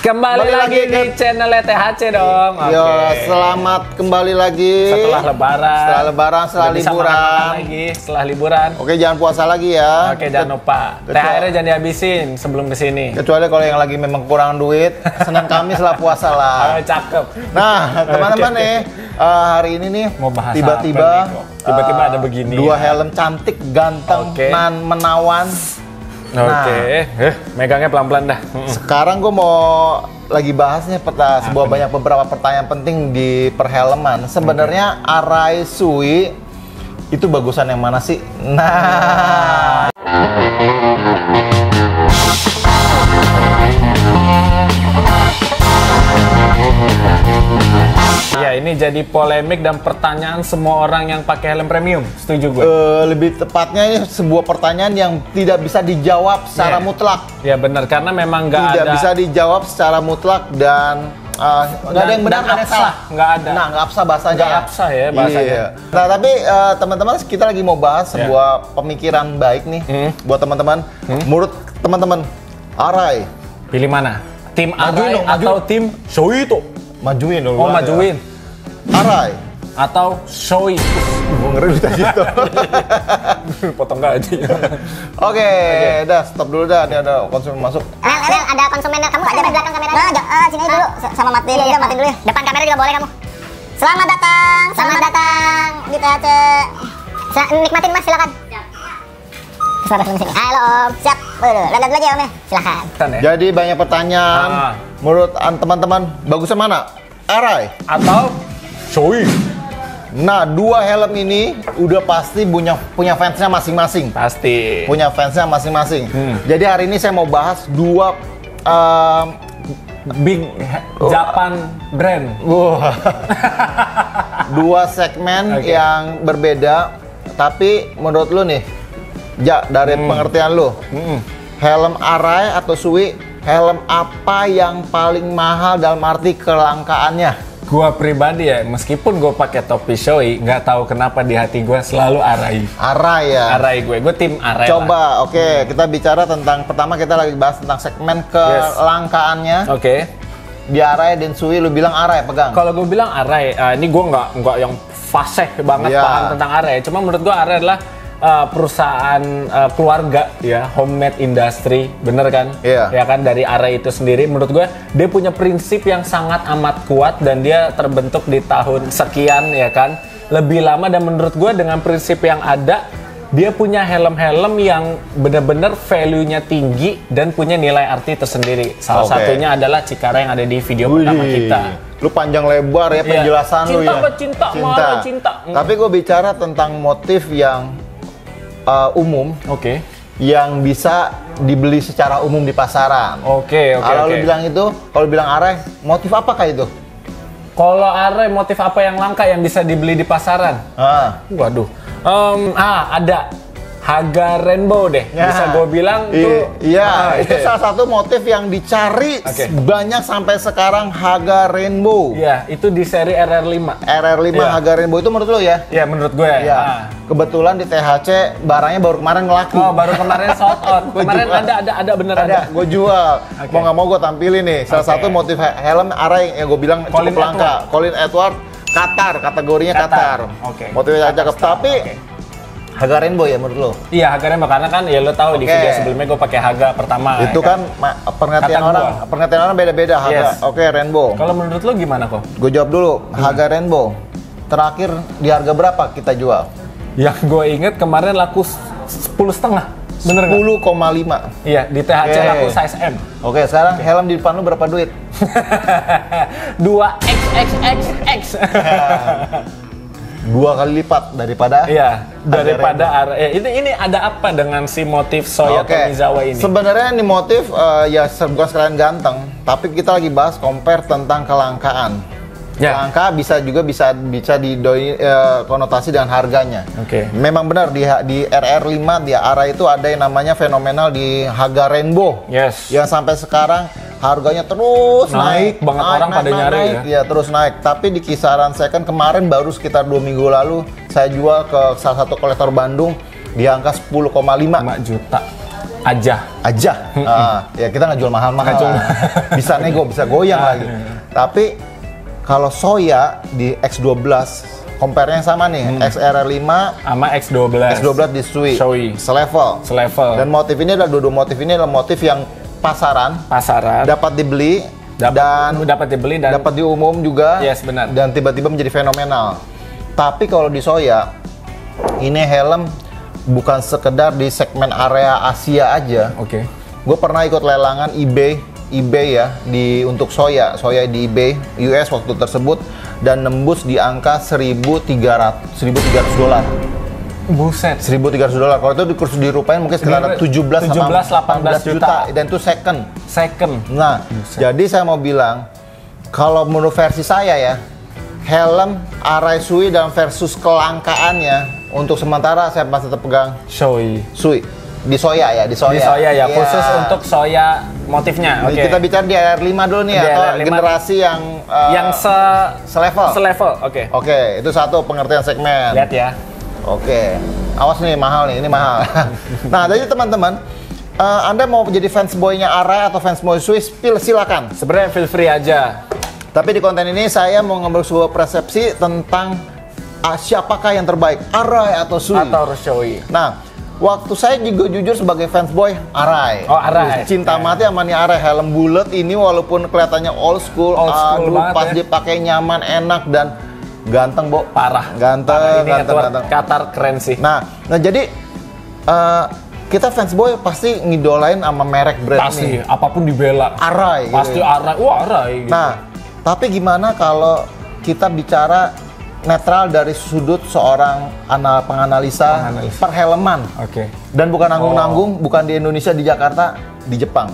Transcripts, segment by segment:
Kembali lagi di channel THC dong. Yo, selamat kembali lagi. Setelah lebaran, setelah liburan. Setelah liburan. Oke, jangan puasa lagi ya. Oke, jangan lupa. THR-nya jangan dihabisin sebelum kesini. Kecuali kalau yang lagi memang kurang duit, Senin Kamis lah puasa lah. Cakep. Nah, teman-teman nih, hari ini nih mau bahas tiba-tiba ada begini. Dua helm cantik, ganteng, menawan. Oke, megangnya pelan-pelan dah. Sekarang gue mau lagi bahasnya beberapa pertanyaan penting di perhelman. Sebenarnya Arai Sui itu bagusan yang mana sih? Nah, ya, ini jadi polemik dan pertanyaan semua orang yang pakai helm premium. Setuju gue? Lebih tepatnya ini sebuah pertanyaan yang tidak bisa dijawab secara mutlak. Ya benar, karena memang tidak bisa dijawab secara mutlak dan nggak ada yang benar, nggak ada yang salah. Nggak ada. Nah, nggak absah bahasanya. Nggak absah ya bahasanya. Iya. Nah, tapi teman-teman, kita lagi mau bahas sebuah pemikiran baik nih buat teman-teman. Menurut teman-teman, Arai pilih mana? Tim Arai atau tim Shui itu? Majuin dulu. Oh, majuin. Arai atau Shui. Gue ngeri tadi itu. Potong gaji. Oke, dah stop dulu dah. Ini ada konsumen masuk. Ada konsumen, kamu ada di belakang kamera. Sini dulu sama matiin. Iya, matiin dulu ya. Depan kamera juga boleh kamu. Selamat datang di THC. Nikmatin Mas, silakan. Suara film sini. Halo Om, siap. Lihat dulu aja Om ya, silakan. Jadi banyak pertanyaan. Menurut teman-teman, bagusnya mana? Arai atau Shui? Nah, dua helm ini udah pasti punya fansnya masing-masing. Pasti. Punya fansnya masing-masing. Jadi hari ini saya mau bahas dua big Japan brand. Dua segmen yang berbeda. Tapi menurut lu nih, dari pengertian lu, helm Arai atau Sui, helm apa yang paling mahal dalam arti kelangkaannya? Gua pribadi ya, meskipun gue pakai topi Shui, nggak tahu kenapa di hati gue selalu Arai. Arai ya. Arai gue tim Arai. Coba, oke, kita bicara tentang pertama kita lagi bahas tentang segmen kelangkaannya. Oke. Di Arai dan Sui, lu bilang Arai pegang. Kalau gue bilang Arai, ini gue nggak yang fasih banget paham tentang Arai. Cuma menurut gue Arai adalah perusahaan keluarga ya, homemade industry, bener kan? Iya. Ya kan, dari Arai itu sendiri menurut gue dia punya prinsip yang sangat amat kuat dan dia terbentuk di tahun sekian ya kan, lebih lama, dan menurut gue dengan prinsip yang ada dia punya helm-helm yang bener-bener value-nya tinggi dan punya nilai arti tersendiri. Salah satunya adalah Cikara yang ada di video pertama kita. Lu panjang lebar ya penjelasan lu ya. Cinta. Tapi gue bicara tentang motif yang umum, yang bisa dibeli secara umum di pasaran. Kalau lu bilang itu, kalau bilang Arai, motif apakah itu? Kalau Arai, motif apa yang langka yang bisa dibeli di pasaran? Waduh, ada Haga Rainbow deh, bisa gue bilang tuh. Iya, itu salah satu motif yang dicari banyak sampai sekarang, Haga Rainbow. Iya, itu di seri RR5. RR5 Haga Rainbow itu menurut lo ya? Iya, menurut gue ya. Kebetulan di THC barangnya baru kemarin ngelaku. Baru kemarin sold out. Kemarin ada bener ada. Gue jual. Mau nggak mau gue tampilin nih. Salah satu motif helm Arai yang gue bilang cukup langka. Colin Edward, Qatar, kategorinya Qatar. Motifnya cakep. Tapi Haga Rainbow ya menurut lo? Iya, Haga Rainbow, karena kan ya lo tahu di video sebelumnya gue pakai Haga pertama. Itu kan pengertian orang beda-beda Haga. Rainbow. Kalau menurut lo gimana kok? Gue jawab dulu. Haga Rainbow terakhir di harga berapa kita jual? Yang gue inget kemarin laku 10,5. Bener 10,5. Iya, di THC laku size M. Sekarang helm di depan lu berapa duit? 2XXXX. 2 kali lipat daripada ini ada apa dengan si motif Soya Tomizawa ini? Sebenarnya ini motif bukan sekalian ganteng, tapi kita lagi bahas compare tentang kelangkaan. Langka bisa konotasi dengan harganya. Memang benar di RR5 di Arai itu ada yang namanya fenomenal di Haga Rainbow. Yang sampai sekarang harganya terus naik banget, orang pada nyari ya. Terus naik. Tapi di kisaran second kemarin baru sekitar 2 minggu lalu saya jual ke salah satu kolektor Bandung di angka 10,5 juta. aja. Ya kita nggak jual mahal-mahal. Bisa nego, bisa goyang lagi. Tapi kalau Soya di X12, compare-nya sama nih, XR5 sama X12. X12 di Shui. Selevel. Dan motif ini adalah dua motif ini adalah motif yang pasaran. Dapat dibeli dan dapat di umum juga. Yes, benar. Dan tiba-tiba menjadi fenomenal. Tapi kalau di Soya, ini helm bukan sekedar di segmen area Asia aja. Oke. Gue pernah ikut lelangan eBay ya untuk Soya di eBay US waktu tersebut dan nembus di angka 1.300 $1.300. Buset. $1.300. Kalau itu dirupain mungkin sekitar 17-18 juta dan itu second. Nah, jadi saya mau bilang kalau menurut versi saya ya, helm Arai Shui dalam versus kelangkaannya untuk sementara saya masih tetap pegang Shui. Di Soya ya. Khusus untuk Soya motifnya. Oke. Kita bicara di RR5 dulu nih atau generasi yang selevel. Oke, itu satu pengertian segmen. Lihat ya. Oke. Awas nih, mahal nih, ini mahal. Nah, jadi teman-teman, Anda mau jadi fansboy-nya Arai atau fansboy Shui, silakan. Sebenarnya feel free aja. Tapi di konten ini saya mau ngambil sebuah persepsi tentang siapakah yang terbaik, Arai atau Shui. Nah, waktu saya juga jujur sebagai fansboy Arai. Arai. Cinta mati sama nih Arai, helm bulat ini walaupun kelihatannya old school pas dipakai nyaman, enak dan ganteng, Bo. Parah. Ganteng. Qatar keren sih. Nah jadi kita fansboy pasti ngidolain sama merek brand pasti, ini. apapun dibela. Arai. Pasti gitu. Arai. Gitu. Nah, tapi gimana kalau kita bicara netral dari sudut seorang penganalisa perhelman. Oke. Dan bukan nanggung-nanggung, bukan di Indonesia, di Jakarta, di Jepang.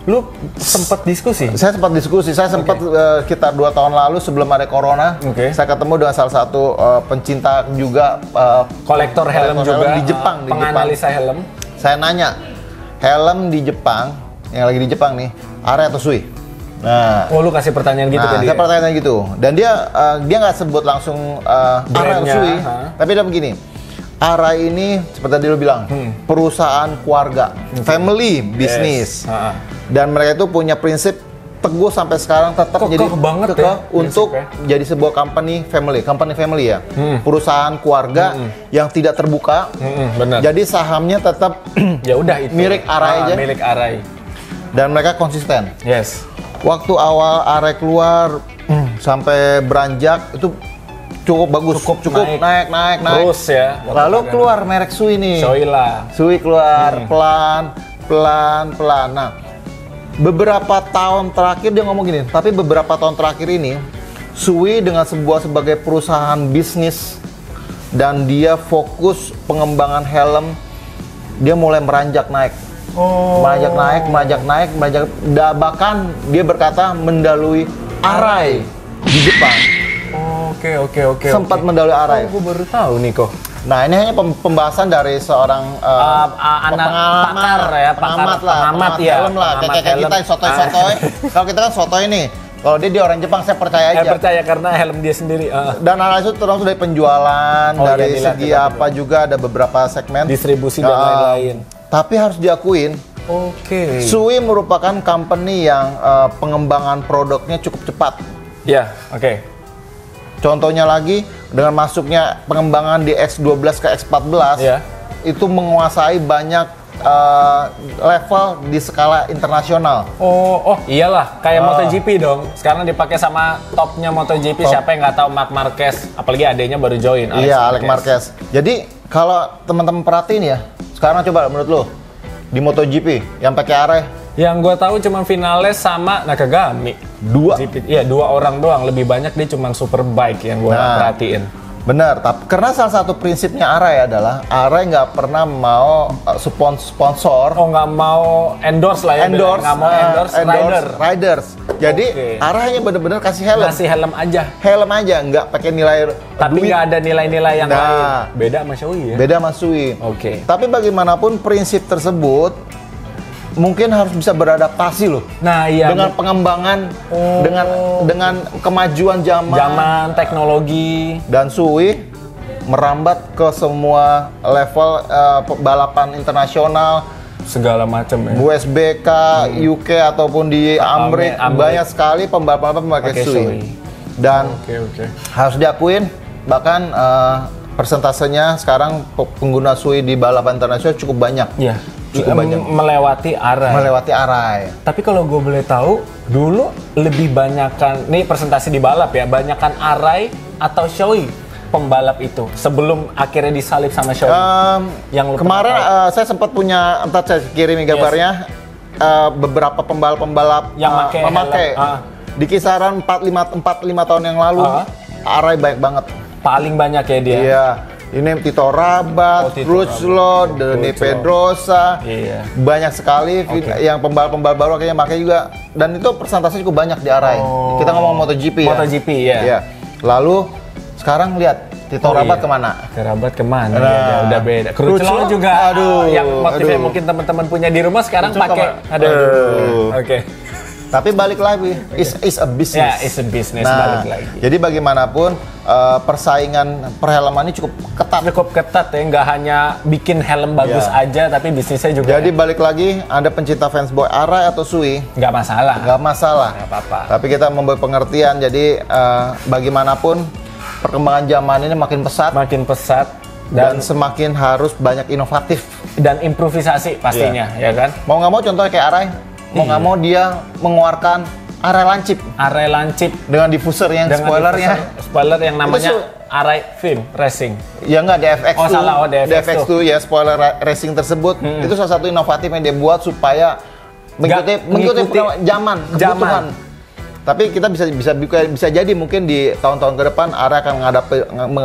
Lu sempat diskusi? Saya sempat diskusi. Saya sempat sekitar 2 tahun lalu sebelum ada corona. Saya ketemu dengan salah satu pencinta juga kolektor helm juga di Jepang. Penganalisa helm. Saya nanya, helm di Jepang, yang lagi di Jepang nih, Arai atau Shui? Nah, lu kasih pertanyaan gitu ke dia? Saya pertanyaan gitu. Dan dia nggak sebut langsung Arai atau Shui, tapi dia begini. Arai ini seperti tadi lu bilang, perusahaan keluarga, family business. Dan mereka itu punya prinsip teguh sampai sekarang tetap jadi untuk jadi sebuah company family ya. Perusahaan keluarga yang tidak terbuka. Benar. Jadi sahamnya tetap ya udah itu milik Arai aja. Milik Arai. Dan mereka konsisten. Yes. Waktu awal Arai keluar sampai beranjak itu cukup bagus, cukup naik. Terus ya. Lalu keluar merek Shui nih. Shui keluar pelan. Nah, beberapa tahun terakhir dia ngomong gini, tapi beberapa tahun terakhir ini Shui dengan sebagai perusahaan bisnis dan dia fokus pengembangan helm, dia mulai meranjak naik. Bahkan dia berkata mendalui Arai di Jepang. Oke. Sempat mendalui Arai. Gue baru tahu nih kok. Nah, ini hanya pembahasan dari seorang anak pakar ya, pengamat ya. Helm lah, kayak kita sotoy. Kalau kita kan sotoy nih. Kalau dia orang Jepang, saya percaya aja. Saya percaya karena helm dia sendiri. Dan analisis terus dari penjualan, dari segi apa juga ada beberapa segmen. Distribusi dan lain-lain. Tapi harus diakuin, Shui merupakan company yang pengembangan produknya cukup cepat. Ya, oke. Contohnya lagi, dengan masuknya pengembangan di X12 ke X14, itu menguasai banyak level di skala internasional. Iyalah, kayak MotoGP dong. Sekarang dipakai sama topnya MotoGP. Siapa yang nggak tahu Marc Marquez? Apalagi adanya baru join. Alex Marquez. Jadi kalau teman-teman perhatiin ya, sekarang coba menurut lo di MotoGP yang pakai Arai. Yang gue tahu cuma Vinales sama Nakagami. 2 orang doang. Lebih banyak dia cuma Superbike yang gue perhatiin. Benar, tapi karena salah satu prinsipnya Arai adalah Arai nggak pernah mau sponsor. Nggak mau endorse lah ya. Nggak mau endorse riders. Jadi Arai hanya benar-benar kasih helm. Kasih helm aja, nggak pakai nilai. Tapi nggak ada nilai-nilai yang lain. Beda sama Shui ya. Beda sama Shui. Tapi bagaimanapun prinsip tersebut mungkin harus bisa beradaptasi loh. Nah, iya. Dengan pengembangan, dengan kemajuan zaman teknologi, dan Shui merambat ke semua level balapan internasional segala macam ya. USBK, UK ataupun di Amerika banyak sekali pembalap-pembalap memakai Sui. Dan harus diakuin bahkan persentasenya sekarang pengguna Sui di balapan internasional cukup banyak. Iya. Cukup banyak. Melewati arai. Tapi kalau gue boleh tahu, dulu lebih banyakan, nih presentasi di balap ya, banyakan arai atau Shoei pembalap itu sebelum akhirnya disalip sama Shoei? Yang kemarin saya sempat punya, entah saya kirim gambarnya, beberapa pembalap-pembalap yang memakai di kisaran 45 tahun yang lalu, arai banyak banget. Paling banyak ya dia? Iya. Ini Tito Rabat, Crutchlow, Dani Pedrosa, banyak sekali yang pembalap-pembalap baru akhirnya pakai juga. Dan itu persentase cukup banyak di arai. Kita ngomong MotoGP ya. MotoGP ya. Iya. Lalu sekarang lihat Tito Rabat kemana? Tito Rabat kemana? Ya, udah beda. Crutchlow juga. Yang motifnya mungkin teman-teman punya di rumah sekarang pakai. Oke. Tapi balik lagi, is a business. Ya, is a business, balik lagi. Jadi bagaimanapun persaingan perhelman ini cukup ketat. Cukup ketat ya, nggak hanya bikin helm bagus aja, tapi bisnisnya juga. Jadi balik lagi, Anda pencinta fansboy arai atau Sui? Nggak masalah. Nggak masalah. Nggak apa-apa. Tapi kita memberi pengertian, jadi bagaimanapun perkembangan zaman ini makin pesat. Makin pesat. Dan semakin harus banyak inovatif. Dan improvisasi pastinya, ya kan? Mau nggak mau contohnya kayak arai. Mau nggak mau dia mengeluarkan arai lancip dengan diffuser yang spoiler yang namanya arai film racing. Ya nggak, DFX tuh. Salah, DFX tuh ya, spoiler racing tersebut itu salah satu inovatif yang dia buat supaya mengikuti zaman, kebutuhan. Tapi kita bisa jadi mungkin di tahun-tahun ke depan arai akan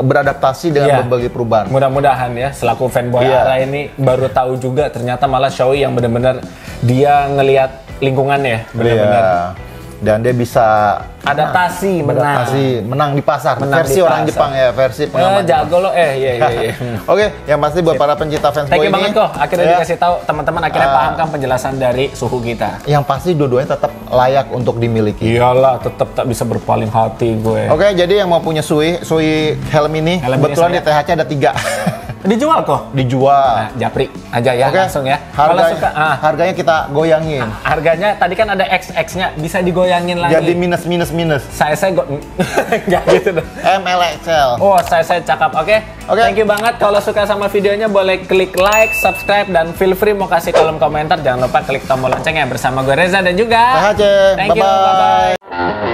beradaptasi dengan berbagai perubahan. Mudah-mudahan ya, selaku fanboy arai ini baru tahu juga ternyata malah Shoei yang benar-benar dia ngelihat lingkungannya benar-benar. Dan dia bisa adaptasi, menang di pasar. Versi orang Jepang ya, versi pengalaman. Jago lo, iya. Oke, yang pasti buat para pencinta fansboy ini. Thank you banget kok, akhirnya dikasih tahu teman-teman akhirnya paham kan penjelasan dari suhu kita. Yang pasti dua-duanya tetap layak untuk dimiliki. Iyalah, tetap tak bisa berpaling hati gue. Oke, jadi yang mau punya Sui helm ini, kebetulan di THC ada 3. Dijual kok? Dijual. Nah, japri aja ya, langsung ya. Harganya kita goyangin. Harganya tadi kan ada XX-nya, bisa digoyangin lagi. Jadi minus. Saya nggak gitu dong. MLXL. Oh, saya cakap. Oke. Thank you banget. Kalau suka sama videonya boleh klik like, subscribe, dan feel free mau kasih kolom komentar. Jangan lupa klik tombol loncengnya. Bersama gue Reza dan juga THC. Thank you. Bye-bye.